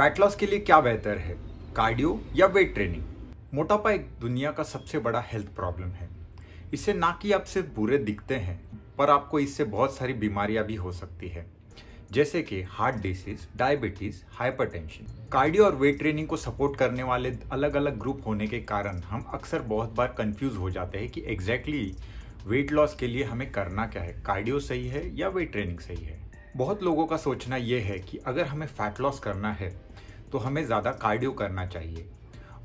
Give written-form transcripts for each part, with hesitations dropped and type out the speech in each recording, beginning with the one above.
Fat loss के लिए क्या बेहतर है, कार्डियो या वेट ट्रेनिंग? मोटापा एक दुनिया का सबसे बड़ा हेल्थ प्रॉब्लम है। इससे ना कि आप सिर्फ बुरे दिखते हैं, पर आपको इससे बहुत सारी बीमारियां भी हो सकती है, जैसे कि heart disease, diabetes, hypertension. Cardio और वेट ट्रेनिंग को सपोर्ट करने वाले अलग अलग ग्रुप होने के कारण हम अक्सर बहुत बार कंफ्यूज हो जाते हैं कि एग्जैक्टली वेट लॉस के लिए हमें करना क्या है, कार्डियो सही है या वेट ट्रेनिंग सही है। बहुत लोगों का सोचना यह है कि अगर हमें फैट लॉस करना है तो हमें ज़्यादा कार्डियो करना चाहिए,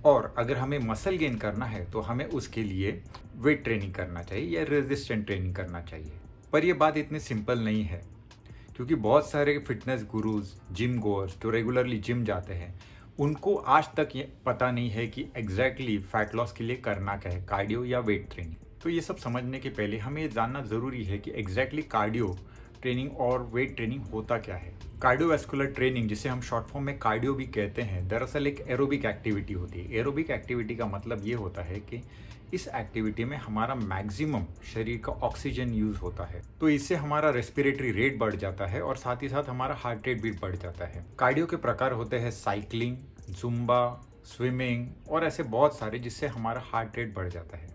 और अगर हमें मसल गेन करना है तो हमें उसके लिए वेट ट्रेनिंग करना चाहिए या रेजिस्टेंट ट्रेनिंग करना चाहिए। पर यह बात इतनी सिंपल नहीं है, क्योंकि बहुत सारे फिटनेस गुरुज, जिम गोअर्स जो रेगुलरली जिम जाते हैं, उनको आज तक ये पता नहीं है कि एग्जैक्टली फैट लॉस के लिए करना क्या है, कार्डियो या वेट ट्रेनिंग। तो ये सब समझने के पहले हमें ये जानना ज़रूरी है कि एग्जैक्टली कार्डियो ट्रेनिंग और वेट ट्रेनिंग होता क्या है। कार्डियोवैस्कुलर ट्रेनिंग, जिसे हम शॉर्ट फॉर्म में कार्डियो भी कहते हैं, दरअसल एक एरोबिक एक्टिविटी होती है। एरोबिक एक्टिविटी का मतलब ये होता है कि इस एक्टिविटी में हमारा मैक्सिमम शरीर का ऑक्सीजन यूज होता है, तो इससे हमारा रेस्पिरेटरी रेट बढ़ जाता है और साथ ही साथ हमारा हार्ट रेट भी बढ़ जाता है। कार्डियो के प्रकार होते हैं साइकिलिंग, जुम्बा, स्विमिंग और ऐसे बहुत सारे, जिससे हमारा हार्ट रेट बढ़ जाता है।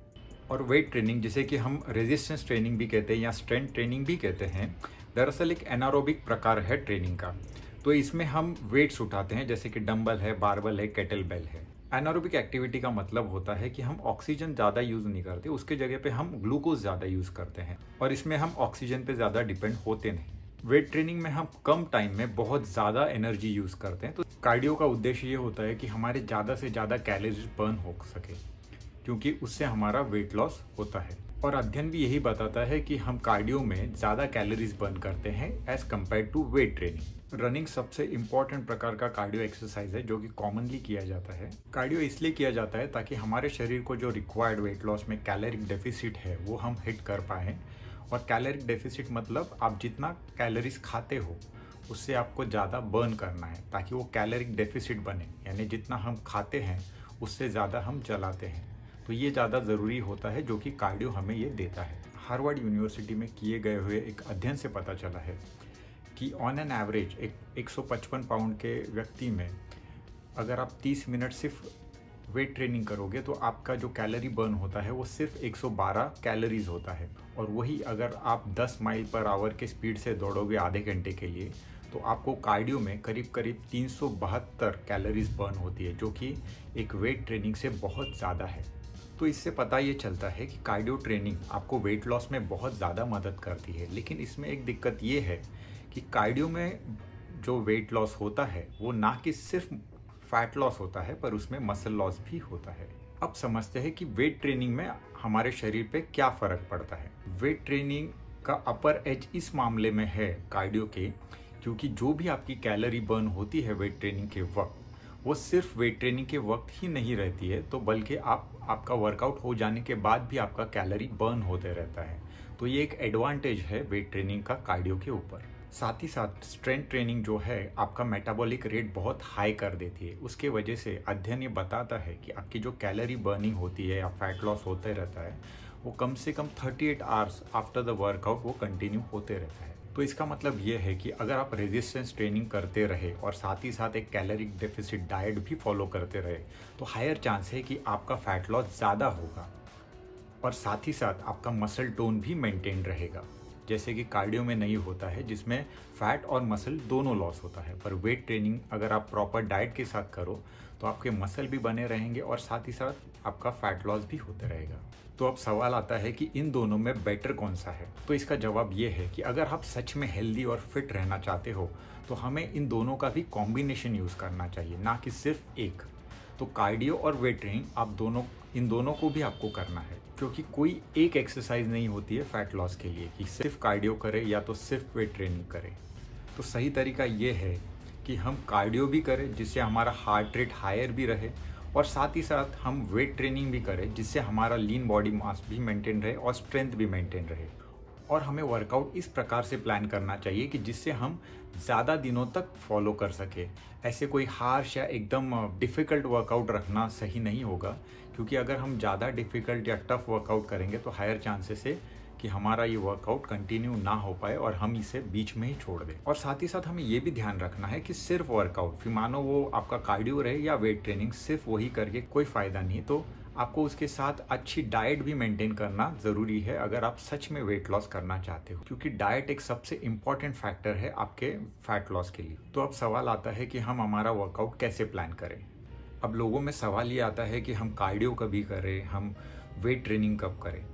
और वेट ट्रेनिंग, जिसे कि हम रेजिस्टेंस ट्रेनिंग भी कहते हैं या स्ट्रेंथ ट्रेनिंग भी कहते हैं, दरअसल एक एनारोबिक प्रकार है ट्रेनिंग का। तो इसमें हम वेट्स उठाते हैं, जैसे कि डंबल है, बारबल है, केटल बेल है। एनारोबिक एक्टिविटी का मतलब होता है कि हम ऑक्सीजन ज़्यादा यूज़ नहीं करते, उसके जगह पे हम ग्लूकोज ज़्यादा यूज़ करते हैं, और इसमें हम ऑक्सीजन पे ज़्यादा डिपेंड होते नहीं। वेट ट्रेनिंग में हम कम टाइम में बहुत ज़्यादा एनर्जी यूज़ करते हैं। तो कार्डियो का उद्देश्य ये होता है कि हमारे ज़्यादा से ज़्यादा कैलोरीज बर्न हो सके, क्योंकि उससे हमारा वेट लॉस होता है। और अध्ययन भी यही बताता है कि हम कार्डियो में ज़्यादा कैलोरीज बर्न करते हैं as compared to weight training. Running सबसे इम्पॉर्टेंट प्रकार का कार्डियो एक्सरसाइज है, जो कि कॉमनली किया जाता है। कार्डियो इसलिए किया जाता है ताकि हमारे शरीर को जो रिक्वायर्ड वेट लॉस में कैलोरिक डेफिसिट है वो हम हिट कर पाएँ। और कैलोरिक डेफिसिट मतलब आप जितना कैलोरीज खाते हो उससे आपको ज़्यादा बर्न करना है, ताकि वो कैलोरिक डेफिसिट बने, यानी जितना हम खाते हैं उससे ज़्यादा हम जलाते हैं। तो ये ज़्यादा ज़रूरी होता है, जो कि कार्डियो हमें ये देता है। हार्वर्ड यूनिवर्सिटी में किए गए हुए एक अध्ययन से पता चला है कि ऑन एन एवरेज एक 155 पाउंड के व्यक्ति में अगर आप 30 मिनट सिर्फ वेट ट्रेनिंग करोगे तो आपका जो कैलोरी बर्न होता है वो सिर्फ 112 कैलोरीज होता है। और वही अगर आप 10 माइल पर आवर के स्पीड से दौड़ोगे आधे घंटे के लिए, तो आपको कार्डियो में करीब करीब 372 कैलोरीज बर्न होती है, जो कि एक वेट ट्रेनिंग से बहुत ज़्यादा है। तो इससे पता ये चलता है कि कार्डियो ट्रेनिंग आपको वेट लॉस में बहुत ज़्यादा मदद करती है। लेकिन इसमें एक दिक्कत ये है कि कार्डियो में जो वेट लॉस होता है वो ना कि सिर्फ फैट लॉस होता है, पर उसमें मसल लॉस भी होता है। अब समझते हैं कि वेट ट्रेनिंग में हमारे शरीर पे क्या फ़र्क पड़ता है। वेट ट्रेनिंग का अपर एज इस मामले में है कार्डियो के, क्योंकि जो भी आपकी कैलोरी बर्न होती है वेट ट्रेनिंग के वक्त, वो सिर्फ वेट ट्रेनिंग के वक्त ही नहीं रहती है, तो बल्कि आपका वर्कआउट हो जाने के बाद भी आपका कैलोरी बर्न होते रहता है। तो ये एक एडवांटेज है वेट ट्रेनिंग का कार्डियो के ऊपर। साथ ही साथ स्ट्रेंथ ट्रेनिंग जो है आपका मेटाबॉलिक रेट बहुत हाई कर देती है। उसके वजह से अध्ययन ये बताता है कि आपकी जो कैलोरी बर्निंग होती है या फैट लॉस होते रहता है, वो कम से कम 38 आवर्स आफ्टर द वर्कआउट वो कंटिन्यू होते रहता है। तो इसका मतलब ये है कि अगर आप रेजिस्टेंस ट्रेनिंग करते रहे और साथ ही साथ एक कैलोरिक डेफिसिट डाइट भी फॉलो करते रहे, तो हायर चांस है कि आपका फैट लॉस ज़्यादा होगा, और साथ ही साथ आपका मसल टोन भी मेंटेन रहेगा, जैसे कि कार्डियो में नहीं होता है, जिसमें फैट और मसल दोनों लॉस होता है। पर वेट ट्रेनिंग अगर आप प्रॉपर डाइट के साथ करो तो आपके मसल भी बने रहेंगे और साथ ही साथ आपका फैट लॉस भी होता रहेगा। तो अब सवाल आता है कि इन दोनों में बेटर कौन सा है। तो इसका जवाब ये है कि अगर आप सच में हेल्दी और फिट रहना चाहते हो तो हमें इन दोनों का भी कॉम्बिनेशन यूज़ करना चाहिए, ना कि सिर्फ एक। तो कार्डियो और वेट ट्रेनिंग इन दोनों को भी आपको करना है, क्योंकि कोई एक एक्सरसाइज नहीं होती है फैट लॉस के लिए कि सिर्फ कार्डियो करें या तो सिर्फ वेट ट्रेनिंग करें। तो सही तरीका ये है कि हम कार्डियो भी करें, जिससे हमारा हार्ट रेट हायर भी रहे, और साथ ही साथ हम वेट ट्रेनिंग भी करें, जिससे हमारा लीन बॉडी मास भी मेंटेन रहे और स्ट्रेंथ भी मेंटेन रहे। और हमें वर्कआउट इस प्रकार से प्लान करना चाहिए कि जिससे हम ज़्यादा दिनों तक फॉलो कर सके। ऐसे कोई हार्श या एकदम डिफ़िकल्ट वर्कआउट रखना सही नहीं होगा, क्योंकि अगर हम ज़्यादा डिफ़िकल्ट या टफ वर्कआउट करेंगे तो हायर चांसेस है कि हमारा ये वर्कआउट कंटिन्यू ना हो पाए और हम इसे बीच में ही छोड़ दें। और साथ ही साथ हमें ये भी ध्यान रखना है कि सिर्फ वर्कआउट, फिर मानो वो आपका कार्डियो रहे या वेट ट्रेनिंग, सिर्फ वही करके कोई फायदा नहीं। तो आपको उसके साथ अच्छी डाइट भी मेंटेन करना ज़रूरी है अगर आप सच में वेट लॉस करना चाहते हो, क्योंकि डाइट एक सबसे इम्पॉर्टेंट फैक्टर है आपके फैट लॉस के लिए। तो अब सवाल आता है कि हम हमारा वर्कआउट कैसे प्लान करें। अब लोगों में सवाल ये आता है कि हम कार्डियो कभी करें, हम वेट ट्रेनिंग कब करें।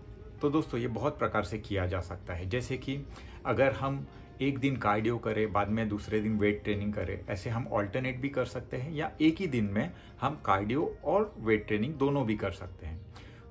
तो दोस्तों ये बहुत प्रकार से किया जा सकता है, जैसे कि अगर हम एक दिन कार्डियो करें बाद में दूसरे दिन वेट ट्रेनिंग करें, ऐसे हम ऑल्टरनेट भी कर सकते हैं, या एक ही दिन में हम कार्डियो और वेट ट्रेनिंग दोनों भी कर सकते हैं।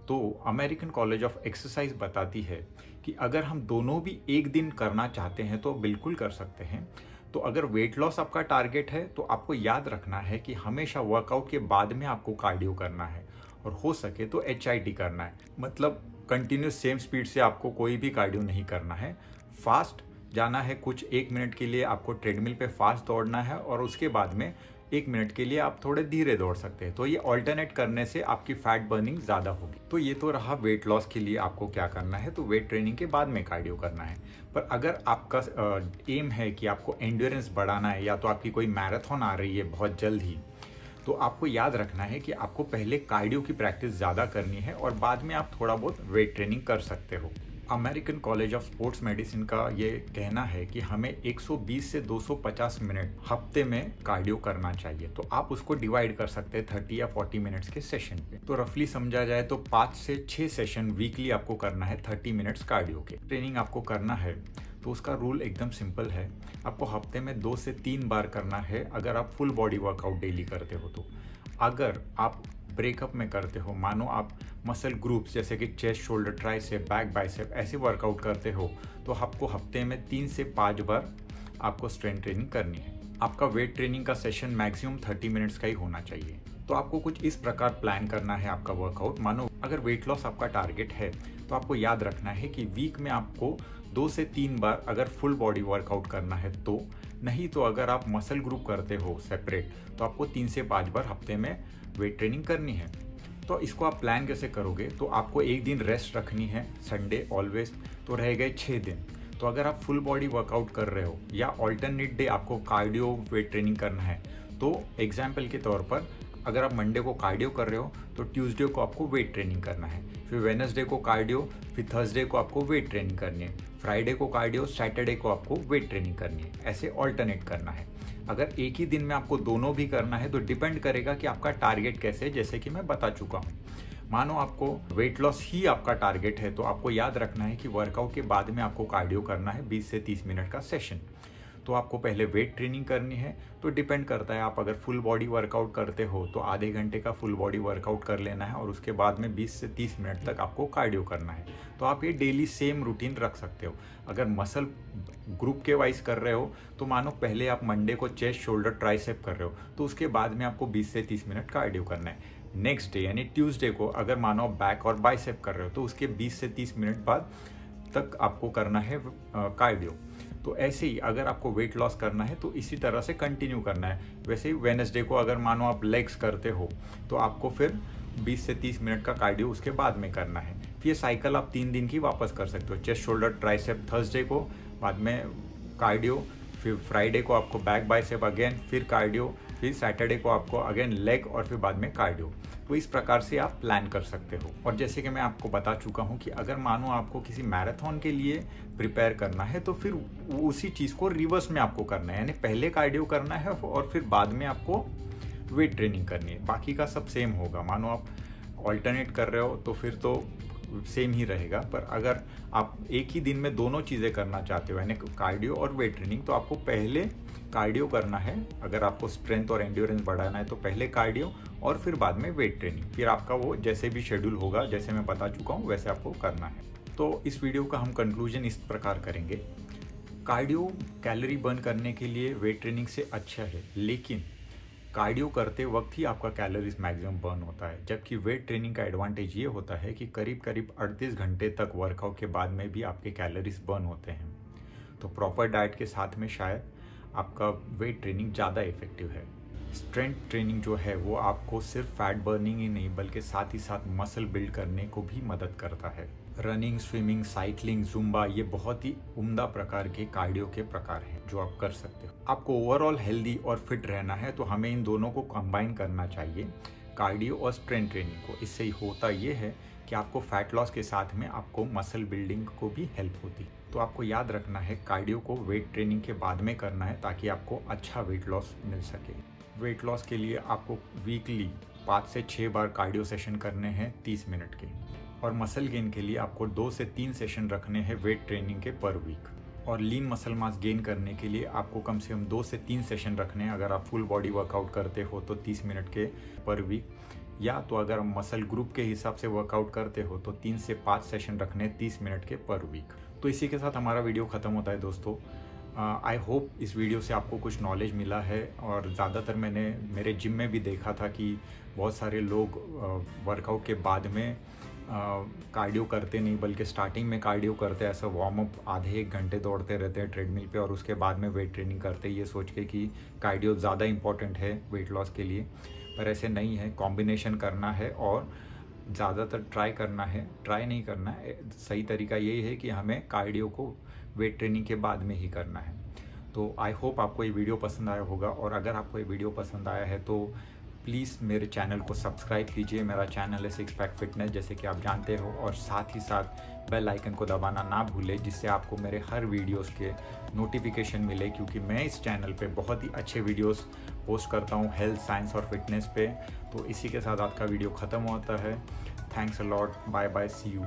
तो अमेरिकन कॉलेज ऑफ एक्सरसाइज बताती है कि अगर हम दोनों भी एक दिन करना चाहते हैं तो बिल्कुल कर सकते हैं। तो अगर वेट लॉस आपका टारगेट है तो आपको याद रखना है कि हमेशा वर्कआउट के बाद में आपको कार्डियो करना है, और हो सके तो HIIT करना है, मतलब कंटिन्यूस सेम स्पीड से आपको कोई भी कार्डियो नहीं करना है। फास्ट जाना है, कुछ 1 मिनट के लिए आपको ट्रेडमिल पे फास्ट दौड़ना है और उसके बाद में 1 मिनट के लिए आप थोड़े धीरे दौड़ सकते हैं। तो ये ऑल्टरनेट करने से आपकी फैट बर्निंग ज़्यादा होगी। तो ये तो रहा वेट लॉस के लिए आपको क्या करना है, तो वेट ट्रेनिंग के बाद में कार्डियो करना है। पर अगर आपका एम है कि आपको एंड्योरेंस बढ़ाना है, या तो आपकी कोई मैराथन आ रही है बहुत जल्द ही, तो आपको याद रखना है कि आपको पहले कार्डियो की प्रैक्टिस ज़्यादा करनी है और बाद में आप थोड़ा बहुत वेट ट्रेनिंग कर सकते हो। American college of sports medicine का ये कहना है कि हमें 120 से 250 मिनट हफ्ते में कार्डियो करना चाहिए। तो आप उसको डिवाइड कर सकते हैं 30 या 40 मिनट्स के सेशन पे। तो रफली समझा जाए तो 5 से 6 सेशन वीकली आपको करना है 30 मिनट्स कार्डियो के। ट्रेनिंग आपको करना है तो उसका रूल एकदम सिंपल है, आपको हफ्ते में 2 से 3 बार करना है अगर आप फुल बॉडी वर्कआउट डेली करते हो। तो अगर आप ब्रेकअप में करते हो, मानो आप मसल ग्रुप्स जैसे कि chest, shoulder, tricep, back, bicep ऐसे वर्कआउट करते हो, तो आपको हफ्ते में 3 से 5 बार आपको स्ट्रेंथ ट्रेनिंग करनी है। आपका वेट ट्रेनिंग का सेशन मैक्सिमम 30 मिनट्स का ही होना चाहिए। तो आपको कुछ इस प्रकार प्लान करना है आपका वर्कआउट। मानो अगर वेट लॉस आपका टारगेट है तो आपको याद रखना है कि वीक में आपको 2 से 3 बार अगर फुल बॉडी वर्कआउट करना है, तो नहीं तो अगर आप मसल ग्रुप करते हो सेपरेट तो आपको 3 से 5 बार हफ्ते में वेट ट्रेनिंग करनी है। तो इसको आप प्लान कैसे करोगे, तो आपको एक दिन रेस्ट रखनी है, संडे ऑलवेज, तो रह गए 6 दिन। तो अगर आप फुल बॉडी वर्कआउट कर रहे हो या ऑल्टरनेट डे आपको कार्डियो वेट ट्रेनिंग करना है, तो एग्जाम्पल के तौर पर अगर आप मंडे को कार्डियो कर रहे हो तो ट्यूसडे को आपको वेट ट्रेनिंग करना है, फिर वेडनेसडे को कार्डियो, फिर थर्सडे को आपको वेट ट्रेनिंग करनी है, फ्राइडे को कार्डियो, सैटरडे को आपको वेट ट्रेनिंग करनी है। ऐसे ऑल्टरनेट करना है। अगर एक ही दिन में आपको दोनों भी करना है तो डिपेंड करेगा कि आपका टारगेट कैसे है, जैसे कि मैं बता चुका हूँ। मानो आपको वेट लॉस ही आपका टारगेट है तो आपको याद रखना है कि वर्कआउट के बाद में आपको कार्डियो करना है 20 से 30 मिनट का सेशन। तो आपको पहले वेट ट्रेनिंग करनी है, तो डिपेंड करता है, आप अगर फुल बॉडी वर्कआउट करते हो तो आधे घंटे का फुल बॉडी वर्कआउट कर लेना है और उसके बाद में 20 से 30 मिनट तक आपको कार्डियो करना है। तो आप ये डेली सेम रूटीन रख सकते हो। अगर मसल ग्रुप के वाइज कर रहे हो तो मानो पहले आप मंडे को चेस्ट, शोल्डर, ट्राइसेप कर रहे हो तो उसके बाद में आपको 20 से 30 मिनट कार्डियो करना है। नेक्स्ट डे यानी ट्यूसडे को अगर मानो बैक और बाइसेप कर रहे हो तो उसके 20 से 30 मिनट बाद तक आपको करना है कार्डियो। तो ऐसे ही अगर आपको वेट लॉस करना है तो इसी तरह से कंटिन्यू करना है। वैसे ही वेडनेसडे को अगर मानो आप लेग्स करते हो तो आपको फिर 20 से 30 मिनट का कार्डियो उसके बाद में करना है। फिर ये साइकिल आप 3 दिन की वापस कर सकते हो। चेस्ट, शोल्डर, ट्राइसेप थर्सडे को, बाद में कार्डियो, फिर फ्राइडे को आपको बैक, बाइसेप अगेन, फिर कार्डियो, फिर सैटरडे को आपको अगेन लेग और फिर बाद में कार्डियो। तो इस प्रकार से आप प्लान कर सकते हो। और जैसे कि मैं आपको बता चुका हूँ कि अगर मानो आपको किसी मैराथन के लिए प्रिपेयर करना है तो फिर उसी चीज़ को रिवर्स में आपको करना है, यानी पहले कार्डियो करना है और फिर बाद में आपको वेट ट्रेनिंग करनी है। बाकी का सब सेम होगा। मानो आप ऑल्टरनेट कर रहे हो तो फिर तो सेम ही रहेगा, पर अगर आप एक ही दिन में दोनों चीज़ें करना चाहते हो यानी कार्डियो और वेट ट्रेनिंग, तो आपको पहले कार्डियो करना है। अगर आपको स्ट्रेंथ और एंड्योरेंस बढ़ाना है तो पहले कार्डियो और फिर बाद में वेट ट्रेनिंग। फिर आपका वो जैसे भी शेड्यूल होगा, जैसे मैं बता चुका हूँ, वैसे आपको करना है। तो इस वीडियो का हम कंक्लूजन इस प्रकार करेंगे। कार्डियो कैलोरी बर्न करने के लिए वेट ट्रेनिंग से अच्छा है, लेकिन कार्डियो करते वक्त ही आपका कैलोरीज मैक्सिमम बर्न होता है, जबकि वेट ट्रेनिंग का एडवांटेज ये होता है कि करीब करीब 38 घंटे तक वर्कआउट के बाद में भी आपके कैलोरीज बर्न होते हैं। तो प्रॉपर डाइट के साथ में शायद आपका वेट ट्रेनिंग ज़्यादा इफेक्टिव है। स्ट्रेंथ ट्रेनिंग जो है वो आपको सिर्फ फैट बर्निंग ही नहीं बल्कि साथ ही साथ मसल बिल्ड करने को भी मदद करता है। रनिंग, स्विमिंग, साइकिलिंग, जुम्बा, ये बहुत ही उम्दा प्रकार के कार्डियो के प्रकार हैं जो आप कर सकते हो। आपको ओवरऑल हेल्दी और फिट रहना है तो हमें इन दोनों को कंबाइन करना चाहिए, कार्डियो और स्ट्रेंथ ट्रेनिंग को। इससे ही होता ये है कि आपको फैट लॉस के साथ में आपको मसल बिल्डिंग को भी हेल्प होती। तो आपको याद रखना है कार्डियो को वेट ट्रेनिंग के बाद में करना है ताकि आपको अच्छा वेट लॉस मिल सके। वेट लॉस के लिए आपको वीकली 5 से 6 बार कार्डियो सेशन करने हैं 30 मिनट के, और मसल गेन के लिए आपको 2 से 3 सेशन रखने हैं वेट ट्रेनिंग के पर वीक। और लीन मसल मास गेन करने के लिए आपको कम से कम 2 से 3 सेशन रखने हैं। अगर आप फुल बॉडी वर्कआउट करते हो तो 30 मिनट के पर वीक, या तो अगर आप मसल ग्रुप के हिसाब से वर्कआउट करते हो तो 3 से 5 सेशन रखने 30 मिनट के पर वीक। तो इसी के साथ हमारा वीडियो ख़त्म होता है दोस्तों। आई होप इस वीडियो से आपको कुछ नॉलेज मिला है। और ज़्यादातर मैंने मेरे जिम में भी देखा था कि बहुत सारे लोग वर्कआउट के बाद में कार्डियो करते नहीं, बल्कि स्टार्टिंग में कार्डियो करते, ऐसा वार्म अप आधे 1 घंटे दौड़ते रहते हैं ट्रेडमिल पे और उसके बाद में वेट ट्रेनिंग करते, ये सोच के कि कार्डियो ज़्यादा इंपॉर्टेंट है वेट लॉस के लिए। पर ऐसे नहीं है, कॉम्बिनेशन करना है और ज़्यादातर ट्राई नहीं करना है। सही तरीका यही है कि हमें कार्डियो को वेट ट्रेनिंग के बाद में ही करना है। तो आई होप आपको ये वीडियो पसंद आया होगा, और अगर आपको ये वीडियो पसंद आया है तो प्लीज़ मेरे चैनल को सब्सक्राइब कीजिए। मेरा चैनल है सिक्स पैक फिटनेस, जैसे कि आप जानते हो, और साथ ही साथ बेल आइकन को दबाना ना भूलें, जिससे आपको मेरे हर वीडियोस के नोटिफिकेशन मिले, क्योंकि मैं इस चैनल पे बहुत ही अच्छे वीडियोस पोस्ट करता हूँ हेल्थ, साइंस और फिटनेस पे। तो इसी के साथ आज का वीडियो ख़त्म होता है। Thanks a lot, bye bye, see you.